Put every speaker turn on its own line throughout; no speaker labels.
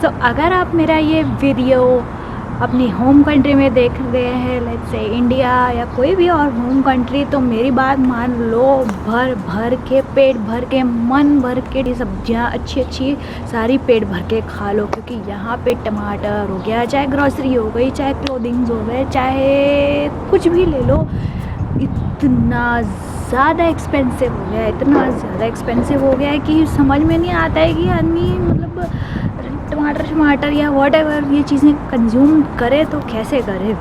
सो अगर आप मेरा ये वीडियो अपनी होम कंट्री में देख रहे हैं, लेट्स से इंडिया या कोई भी और होम कंट्री, तो मेरी बात मान लो, भर भर के, पेट भर के, मन भर के ये सब्जियाँ अच्छी अच्छी सारी पेट भर के खा लो। क्योंकि यहाँ पे टमाटर हो गया, चाहे ग्रॉसरी हो गई, चाहे क्लोथिंग्स हो गए, चाहे कुछ भी ले लो, इतना ज़्यादा एक्सपेंसिव हो गया है, इतना ज़्यादा एक्सपेंसिव हो गया है कि समझ में नहीं आता है कि आदमी मतलब टमाटर या वॉट एवर ये चीज़ें कंज्यूम करे तो कैसे करे।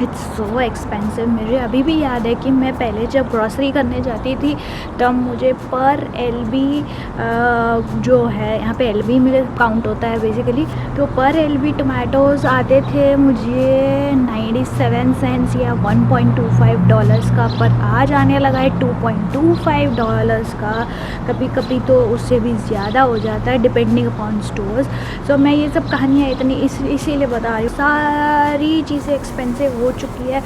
It's so expensive. मुझे अभी भी याद है कि मैं पहले जब ग्रॉसरी करने जाती थी तब मुझे पर LB जो है यहाँ पे LB में काउंट होता है बेसिकली, तो पर LB टमाटोज़ आते थे मुझे 97 सेंट्स या $1.25 का, पर आज आने लगा है $2.25 का, कभी कभी तो उससे भी ज़्यादा हो जाता है डिपेंडिंग अपॉन स्टोर्स। सो मैं ये सब कहानियाँ इतनी इसीलिए बता रही हूँ, सारी चीज़ें एक्सपेंसिव हो चुकी है।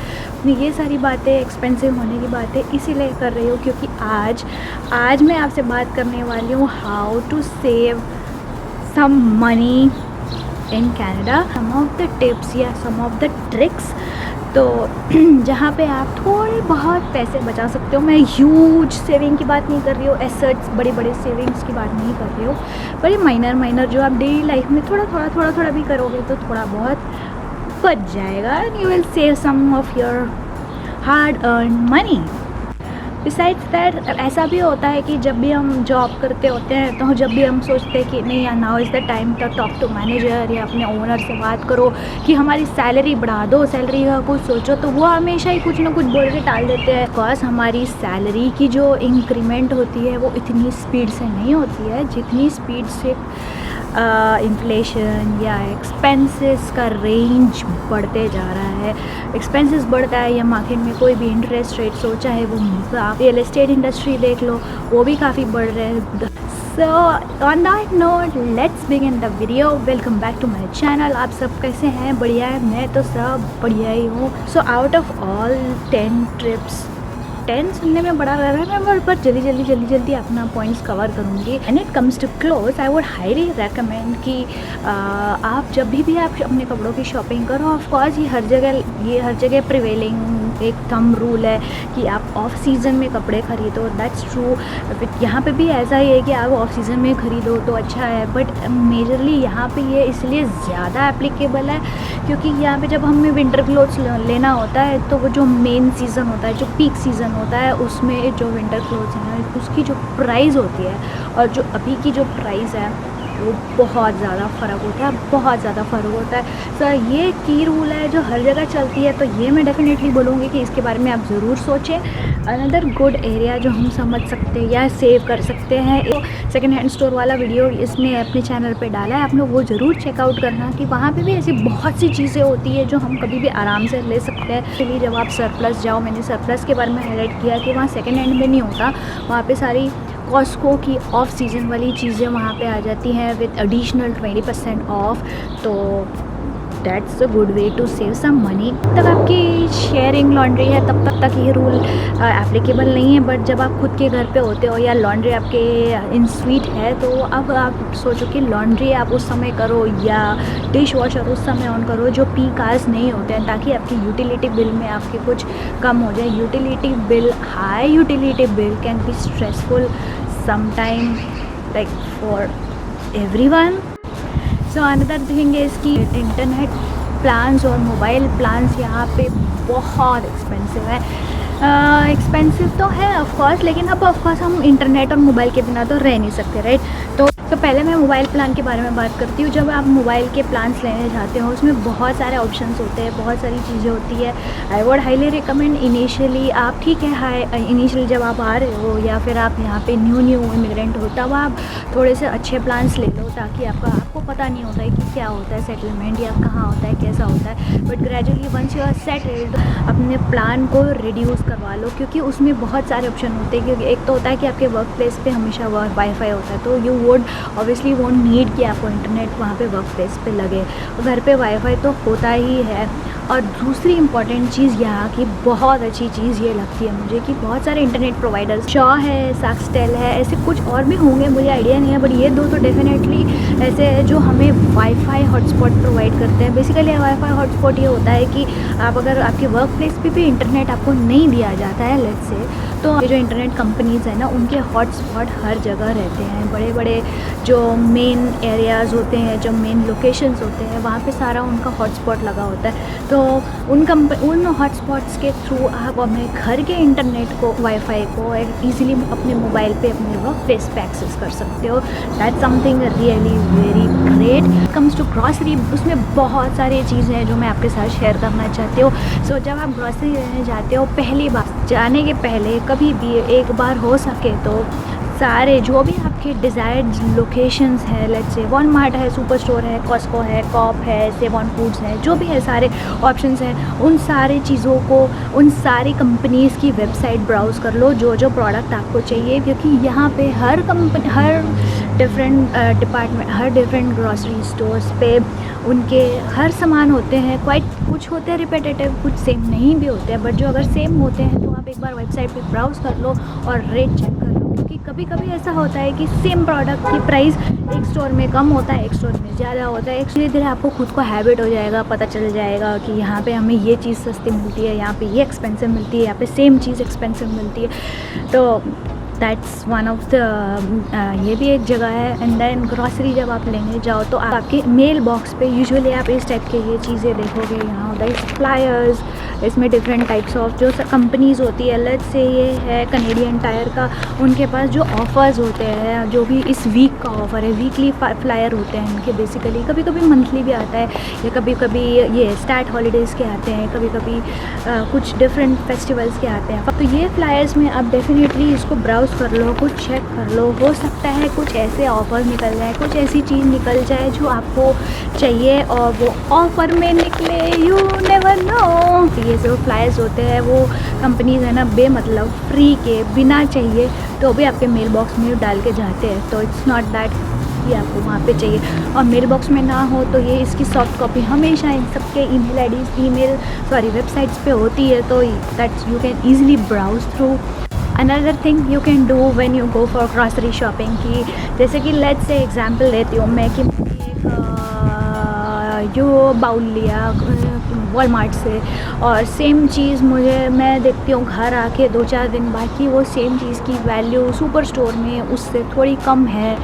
ये सारी बातें एक्सपेंसिव होने की बातें इसीलिए कर रही हूँ क्योंकि आज मैं आपसे बात करने वाली हूँ how to save some money in Canada, some of the tips या सम ऑफ द ट्रिक्स, तो जहाँ पे आप थोड़े बहुत पैसे बचा सकते हो। मैं ह्यूज सेविंग की बात नहीं कर रही हूँ, एसेट्स बड़े बड़े सेविंग्स की बात नहीं कर रही हूँ, बड़े माइनर जो आप डेली लाइफ में थोड़ा भी करोगे तो थोड़ा बहुत बच जाएगा and you will save some of your hard earn money. Besides that ऐसा भी होता है कि जब भी हम जॉब करते होते हैं तो जब भी हम सोचते हैं कि नहीं यार now is the time to talk to manager या अपने ओनर से बात करो कि हमारी सैलरी बढ़ा दो, सैलरी का कुछ सोचो, तो वो हमेशा ही कुछ ना कुछ बोल के टाल देते हैं। बिकॉज हमारी सैलरी की जो इंक्रीमेंट होती है वो इतनी स्पीड से नहीं होती है जितनी स्पीड से इन्फ्लेशन या एक्सपेंसेस का रेंज बढ़ते जा रहा है। एक्सपेंसेस बढ़ता है या मार्केट में कोई भी इंटरेस्ट रेट हो, चाहे वो आप रियल एस्टेट इंडस्ट्री देख लो, वो भी काफ़ी बढ़ रहे हैं। So on that note let's begin the video. Welcome back to my channel. आप सब कैसे हैं? बढ़िया है, मैं तो सब बढ़िया ही हूँ। So out of all 10 trips, 10 सुनने में बड़ा लग रहा है पर जल्दी अपना पॉइंट्स कवर करूँगी। And it comes to cloth I would highly recommend कि आप जब भी आप अपने कपड़ों की शॉपिंग करो, ऑफ कोर्स ये हर जगह प्रिवेलिंग एक थंब रूल है कि आप ऑफ सीज़न में कपड़े खरीदो, दैट्स ट्रू। यहाँ पे भी ऐसा ही है कि आप ऑफ सीज़न में खरीदो तो अच्छा है, बट मेजरली यहाँ पे ये इसलिए ज़्यादा एप्लीकेबल है क्योंकि यहाँ पे जब हमें विंटर क्लोथ्स लेना होता है तो वो जो मेन सीज़न होता है, जो पीक सीज़न होता है, उसमें जो विंटर क्लोथ्स हैं उसकी जो प्राइस होती है और जो अभी की जो प्राइस है वो बहुत ज़्यादा फ़र्क होता है। सर ये की रूल है जो हर जगह चलती है, तो ये मैं डेफिनेटली बोलूँगी कि इसके बारे में आप ज़रूर सोचें। अनदर गुड एरिया जो हम समझ सकते हैं या सेव कर सकते हैं, एक सेकेंड हैंड स्टोर वाला वीडियो इसमें अपने चैनल पे डाला है, आप लोग वो ज़रूर चेकआउट करना कि वहाँ पे भी ऐसी बहुत सी चीज़ें होती है जो हम कभी भी आराम से ले सकते हैं। इसलिए जब आप सरप्लस जाओ, मैंने सरप्लस के बारे में हाईलाइट किया कि वहाँ सेकेंड हैंड में नहीं होता, वहाँ पर सारी कॉस्को की ऑफ सीज़न वाली चीज़ें वहाँ पे आ जाती हैं विद एडिशनल 20% ऑफ, तो that's a good way to save some money. तब आपकी शेयरिंग लॉन्ड्री है तब तक ये रूल एप्लीकेबल नहीं है, बट जब आप खुद के घर पे होते हो या लॉन्ड्री आपके इन स्वीट है तो अब आप सोचो कि लॉन्ड्री आप उस समय करो या डिश वॉशर उस समय ऑन करो जो पीक आवर्स नहीं होते हैं, ताकि आपकी यूटिलिटी बिल में आपके कुछ कम हो जाए। High utility bill can be stressful sometime like for everyone. So another thing is कि इंटरनेट प्लान्स और मोबाइल प्लान्स यहाँ पे बहुत एक्सपेंसिव है। एक्सपेंसिव तो है ऑफ कोर्स, लेकिन अब ऑफ कोर्स हम इंटरनेट और मोबाइल के बिना तो रह नहीं सकते, राइट। तो पहले मैं मोबाइल प्लान के बारे में बात करती हूँ। जब आप मोबाइल के प्लान्स लेने जाते हो उसमें बहुत सारे ऑप्शंस होते हैं, बहुत सारी चीज़ें होती है। आई वुड हाईली रिकमेंड इनिशियली आप, ठीक है, इनिशियली जब आप आ रहे हो या फिर आप यहाँ पे न्यू इमिग्रेंट हो तब आप थोड़े से अच्छे प्लान्स ले लो, ताकि आपको पता नहीं होता है कि क्या होता है सेटलमेंट या कहाँ होता है, कैसा होता है। But gradually once you are settled अपने प्लान को रिड्यूस करवा लो, क्योंकि उसमें बहुत सारे ऑप्शन होते हैं। क्योंकि एक तो होता है कि आपके वर्क प्लेस पे हमेशा वाईफाई होता है, तो यू वुड ऑब्वियसली वो नीड कि आपको इंटरनेट वहाँ पे वर्क प्लेस पे लगे। घर पे वाईफाई तो होता ही है। और दूसरी इंपॉर्टेंट चीज़ यहाँ की बहुत अच्छी चीज़ ये लगती है मुझे कि बहुत सारे इंटरनेट प्रोवाइडर्स, शॉ है, सक्सटेल है, ऐसे कुछ और भी होंगे, मुझे आइडिया नहीं है, बट ये दो तो डेफिनेटली ऐसे है जो हमें वाईफाई हॉटस्पॉट प्रोवाइड करते हैं। बेसिकली वाईफाई हॉटस्पॉट ये होता है कि आप अगर आपके वर्क प्लेस पे भी इंटरनेट आपको नहीं दिया जाता है लेट्स से, तो ये जो इंटरनेट कंपनीज़ हैं ना उनके हॉटस्पॉट हर जगह रहते हैं। बड़े बड़े जो मेन एरियाज़ होते हैं, जो मेन लोकेशंस होते हैं, वहाँ पे सारा उनका हॉटस्पॉट लगा होता है। तो उन हॉटस्पॉट्स के थ्रू आप अपने घर के इंटरनेट को, वाईफाई को ईज़िली अपने मोबाइल पे, अपने वर्क प्लेस पे एक्सेस कर सकते हो। That's something really very great. Comes to grocery, उसमें बहुत सारी चीज़ें हैं जो मैं आपके साथ शेयर करना चाहती हूँ। सो जब आप ग्रॉसरी लेने जाते हो, पहली बार जाने के पहले कभी भी एक बार हो सके तो सारे जो भी आपके डिज़ायर्ड लोकेशंस है, लेट्स से वॉलमार्ट है, सुपर स्टोर है, कॉस्को है, कॉप है, सेवन फूड्स है, जो भी है सारे ऑप्शंस हैं, उन सारी चीज़ों को, उन सारी कंपनीज़ की वेबसाइट ब्राउज़ कर लो जो जो प्रोडक्ट आपको चाहिए। क्योंकि यहाँ पे हर कंपनी, हर डिफरेंट डिपार्टमेंट, हर डिफरेंट ग्रॉसरी स्टोर्स पे उनके हर सामान होते हैं। क्वाइट कुछ होते हैं रिपीटेटिव, कुछ सेम नहीं भी होते हैं, बट जो अगर सेम होते हैं तो आप एक बार वेबसाइट पे ब्राउज़ कर लो और रेट चेक कर लो। क्योंकि कभी कभी ऐसा होता है कि सेम प्रोडक्ट की प्राइस एक स्टोर में कम होता है, एक स्टोर में ज़्यादा होता है। धीरे धीरे आपको खुद को हैबिट हो जाएगा, पता चल जाएगा कि यहाँ पे हमें ये चीज़ सस्ती मिलती है, यहाँ पे ये एक्सपेंसिव मिलती है, यहाँ पे सेम चीज़ एक्सपेंसिव मिलती है। तो दैट्स वन ऑफ द ये भी एक जगह है। एंड देन ग्रॉसरी जब आप लेने जाओ तो आपके मेल बॉक्स पे यूजुअली आप इस टाइप के ये चीज़ें देखोगे। यहाँ होता है फ्लायर्स, इसमें डिफरेंट टाइप्स ऑफ जो कंपनीज़ होती है, अलग से ये है कनेडियन टायर का, उनके पास जो ऑफ़र्स होते हैं, जो भी इस वीक का ऑफ़र है, वीकली फ्लायर होते हैं इनके बेसिकली। कभी कभी मंथली भी आता है, या कभी कभी ये स्टार्ट हॉलीडेज़ के आते हैं, कभी कभी कुछ डिफरेंट फेस्टिवल्स के आते हैं। तो ये फ्लायर्स में आप डेफिनेटली इसको ब्राउज़ कर लो, कुछ चेक कर लो। हो सकता है कुछ ऐसे ऑफ़र निकल जाए, कुछ ऐसी चीज़ निकल जाए जो आपको चाहिए और वो ऑफ़र में निकले, यू नेवर नो। ये जो फ्लायर्स होते हैं वो कंपनीज है ना बेमतलब फ्री के, बिना चाहिए तो भी आपके मेल बॉक्स में डाल के जाते हैं। तो इट्स नॉट दैट कि आपको वहाँ पे चाहिए और मेल बॉक्स में ना हो, तो ये इसकी सॉफ्ट कॉपी हमेशा इन सबके वेबसाइट्स पे होती है। तो that's you can easily browse through. Another thing you can do when you go for grocery shopping की, जैसे कि लेट्स से एग्जांपल देती हूँ मैं कि जो बाउल लिया वॉलमार्ट से और सेम चीज़ मैं देखती हूँ घर आके 2-4 दिन बाद कि वो सेम चीज़ की वैल्यू सुपर स्टोर में उससे थोड़ी कम है।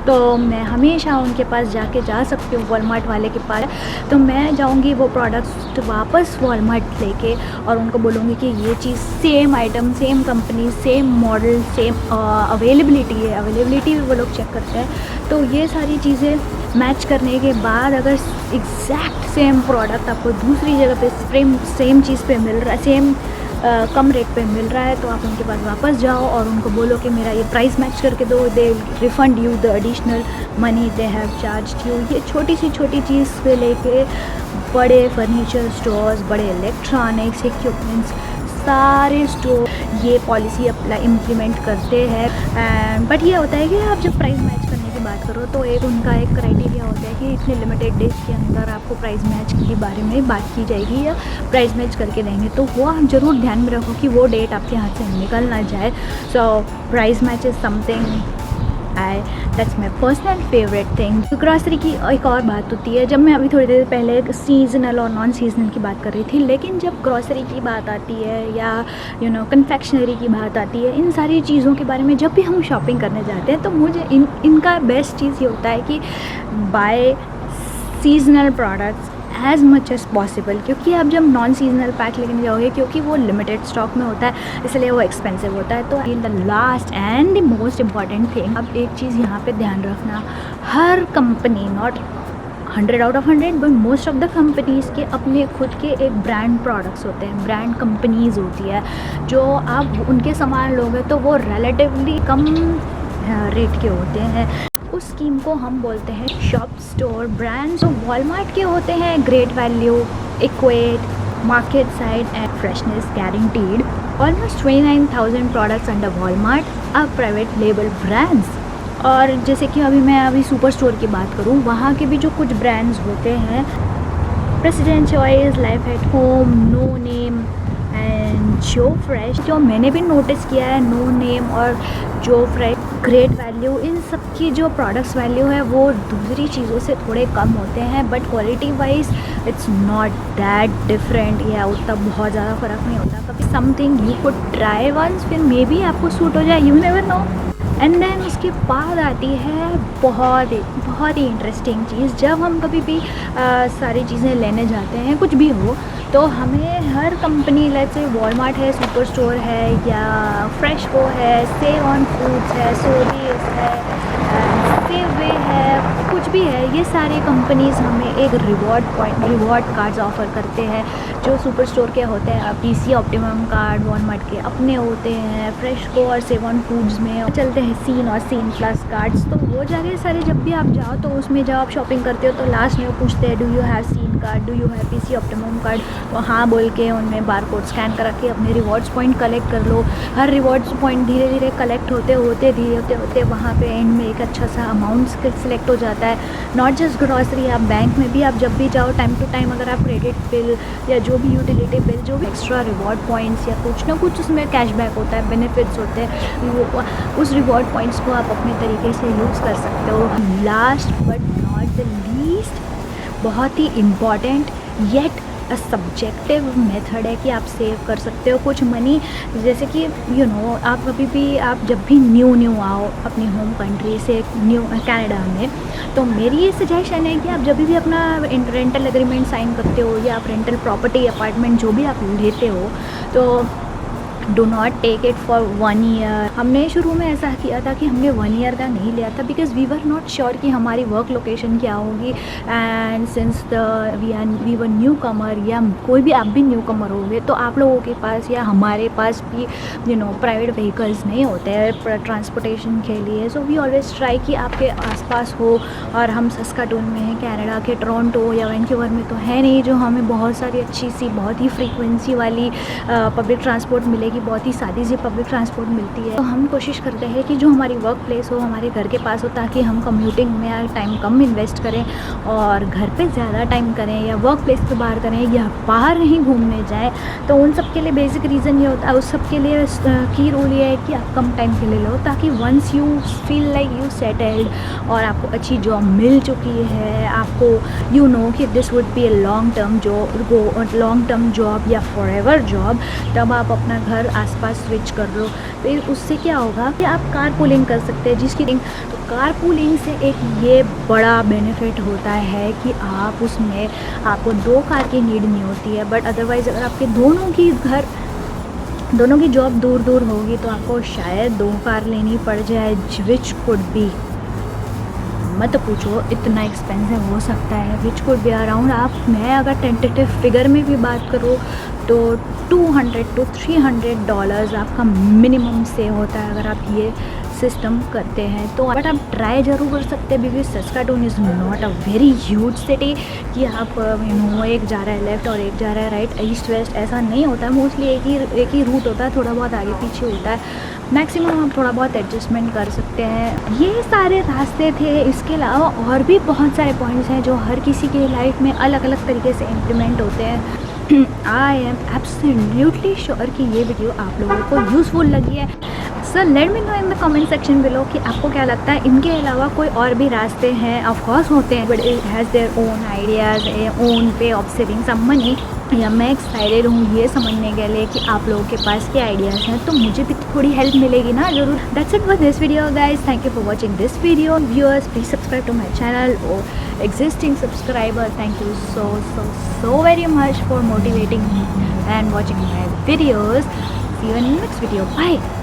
तो मैं हमेशा उनके पास जा सकती हूँ, वॉलमार्ट वाले के पास। तो मैं जाऊँगी वो प्रोडक्ट्स वापस वॉलमार्ट लेके और उनको बोलूँगी कि ये चीज़ same item, same company, same model, same availability है। अवेलेबिलिटी भी वो लोग चेक करते हैं। तो ये सारी चीज़ें मैच करने के बाद अगर एग्जैक्ट सेम प्रोडक्ट आपको दूसरी जगह पे सेम चीज़ पे मिल रहा है, सेम कम रेट पे मिल रहा है, तो आप उनके पास वापस जाओ और उनको बोलो कि मेरा ये प्राइस मैच करके दो। They refund you the additional money they have charged you. ये छोटी चीज़ से लेके बड़े फर्नीचर स्टोर्स, बड़े इलेक्ट्रॉनिक्स इक्विपमेंट्स, सारे स्टोर ये पॉलिसी इम्प्लीमेंट करते हैं। एंड बट ये होता है कि आप जब प्राइस मैच करने की बात करो तो उनका एक क्राइटेरिया होता है कि इतने लिमिटेड डेज के अंदर आपको प्राइस मैच के बारे में बात की जाएगी या प्राइस मैच करके देंगे। तो वो आप ज़रूर ध्यान में रखो कि वो डेट आपके हाथ से निकल ना जाए। So price match is something that's my personal favourite thing. Grocery की एक और बात होती है, जब मैं अभी थोड़ी देर पहले सीजनल और नॉन सीजनल की बात कर रही थी, लेकिन जब ग्रॉसरी की बात आती है या कन्फेक्शनरी की बात आती है, इन सारी चीज़ों के बारे में जब भी हम शॉपिंग करने जाते हैं तो मुझे इनका बेस्ट चीज़ ये होता है कि buy seasonal products as much as possible. क्योंकि आप जब नॉन सीजनल पैक लेके जाओगे, क्योंकि वो लिमिटेड स्टॉक में होता है, इसलिए वो एक्सपेंसिव होता है। तो in the last and the most important thing, अब एक चीज़ यहाँ पे ध्यान रखना, हर company, not 100 out of 100 but most of the companies के अपने खुद के एक ब्रांड प्रोडक्ट्स होते हैं, ब्रांड कंपनीज़ होती है। जो आप उनके सामान लोगे तो वो रिलेटिवली कम रेट के होते हैं। उस स्कीम को हम बोलते हैं शॉप स्टोर ब्रांड्स। तो वॉलमार्ट के होते हैं great value, equate, market side and freshness guaranteed. Almost 29,000 products under Walmart are private label brands. और जैसे कि मैं सुपर स्टोर की बात करूँ, वहाँ के भी जो कुछ ब्रांड्स होते हैं, President Choice, Life at Home, No Name and Joe Fresh, जो मैंने भी नोटिस किया है, नो नेम और जो फ्रेश, ग्रेट वैल्यू, इन सब की जो प्रोडक्ट्स वैल्यू है वो दूसरी चीज़ों से थोड़े कम होते हैं, but quality wise it's not that different, या उतना बहुत ज़्यादा फ़र्क नहीं होता। कभी something you could try once, फिर मे बी आपको सूट हो जाए, you never know. And then उसके बाद आती है बहुत ही इंटरेस्टिंग चीज़। जब हम कभी भी सारी चीज़ें लेने जाते हैं, कुछ भी हो, तो हमें हर कंपनी, जैसे वॉलमार्ट है, सुपर स्टोर है, या फ्रेशको है, सेव ऑन फूड्स है, सोबीज है, सेववे है, कुछ भी है, ये सारे कंपनीज़ हमें एक रिवॉर्ड कार्ड्स ऑफ़र करते हैं, जो सुपर स्टोर के होते हैं। पीसी ऑप्टिमम कार्ड वॉलमार्ट के अपने होते हैं, फ्रेशको और सेव ऑन फूड्स में चलते हैं सीन और सीन प्लस कार्ड्स। तो वो जगह सारे जब भी आप जाओ, तो उसमें जब आप शॉपिंग करते हो, तो लास्ट में वो पूछते हैं, do you have seen card, do you have PC optimum card. तो हाँ बोल के उनमें बार कोड स्कैन कर के अपने रिवॉर्ड्स पॉइंट कलेक्ट कर लो। हर रिवॉर्ड्स पॉइंट धीरे धीरे कलेक्ट होते वहाँ पे एंड में एक अच्छा सा अमाउंट सिलेक्ट हो जाता है। नॉट जस्ट ग्रॉसरी, आप बैंक में भी आप जब भी जाओ, टाइम टू टाइम अगर आप क्रेडिट बिल या जो भी यूटिलिटी बिल, जो भी एक्स्ट्रा रिवॉर्ड पॉइंट्स या कुछ ना कुछ उसमें कैशबैक होता है, बेनिफिट्स होते हैं, वो उस रिवॉर्ड पॉइंट्स को आप अपने तरीके से यूज़ कर सकते हो। Last but not the least, बहुत ही important yet a subjective method है कि आप सेव कर सकते हो कुछ मनी। जैसे कि आप कभी भी, आप जब भी न्यू आओ अपनी होम कंट्री से न्यू कनाडा में, तो मेरी ये सजेशन है कि आप जब भी अपना रेंटल एग्रीमेंट साइन करते हो, या आप रेंटल प्रॉपर्टी अपार्टमेंट जो भी आप लेते हो, तो do not take it for 1 year. हमने शुरू में ऐसा किया था कि हमने 1 ईयर का नहीं लिया था, because we were not sure कि हमारी वर्क लोकेशन क्या होगी। And since we were newcomer, या कोई भी आप भी न्यू कमर होंगे, तो आप लोगों के पास या हमारे पास भी प्राइवेट व्हीकल्स नहीं होते हैं ट्रांसपोर्टेशन के लिए। सो वी ऑलवेज ट्राई कि आपके आसपास हो, और हम सस्काटून में हैं, कनाडा के टोरंटो या वैंकूवर में तो है नहीं, जो हमें बहुत सारी अच्छी सी, बहुत ही फ्रीक्वेंसी वाली पब्लिक ट्रांसपोर्ट मिलेगी, बहुत ही सादी सी पब्लिक ट्रांसपोर्ट मिलती है। तो हम कोशिश करते हैं कि जो हमारी वर्क प्लेस हो, हमारे घर के पास हो, ताकि हम कम्यूटिंग में टाइम कम इन्वेस्ट करें और घर पे ज़्यादा टाइम करें, या वर्क प्लेस पे बाहर करें, या बाहर नहीं घूमने जाएं। तो उन सब के लिए बेसिक रीज़न ये होता है, उस सब के लिए की रूल ये है कि आप कम टाइम के लिए लो, ताकि once you feel like you settled और आपको अच्छी जॉब मिल चुकी है, आपको कि this would be a long term job या फॉरएवर जॉब, तब आप अपना घर आसपास स्विच कर लो। फिर उससे क्या होगा कि आप कार पूलिंग कर सकते हैं, तो कार पूलिंग से एक ये बड़ा बेनिफिट होता है कि आप उसमें, आपको 2 कार की नीड नहीं होती है। बट अदरवाइज़ अगर आपके दोनों की जॉब दूर होगी, तो आपको शायद 2 कार लेनी पड़ जाए, विच कुड बी, मत पूछो इतना एक्सपेंसिव हो सकता है, विच कुड बी अराउंड, मैं अगर टेंटेटिव फिगर में भी बात करूँ, तो $200 to $300 आपका मिनिमम से होता है अगर आप ये सिस्टम करते हैं। तो बट आप ट्राई ज़रूर कर सकते हैं, because Saskatoon is not a very huge city कि आप एक जा रहा है लेफ़्ट और एक जा रहा है राइट, ईस्ट वेस्ट, ऐसा नहीं होता है। मोस्टली एक ही रूट होता है, थोड़ा बहुत आगे पीछे होता है, मैक्सिमम आप थोड़ा बहुत एडजस्टमेंट कर सकते हैं। ये सारे रास्ते थे, इसके अलावा और भी बहुत सारे पॉइंट्स हैं जो हर किसी की लाइफ में अलग अलग तरीके से इम्प्लीमेंट होते हैं। आई एम एब्सोल्युटली श्योर कि ये वीडियो आप लोगों को यूज़फुल लगी है। So let me know in the comment section below कि आपको क्या लगता है, इनके अलावा कोई और भी रास्ते हैं। ऑफ कोर्स होते हैं, but it has their own ideas, own way of saving some money. या मैं एक्साइटेड हूँ ये समझने के लिए कि आप लोगों के पास क्या आइडियाज़ हैं, तो मुझे भी थोड़ी हेल्प मिलेगी ना ज़रूर। That's it for this video guys, thank you for watching this video. Viewers please subscribe to my channel, और existing subscriber thank you so very much for motivating me and watching my videos. See you in the next video. Bye.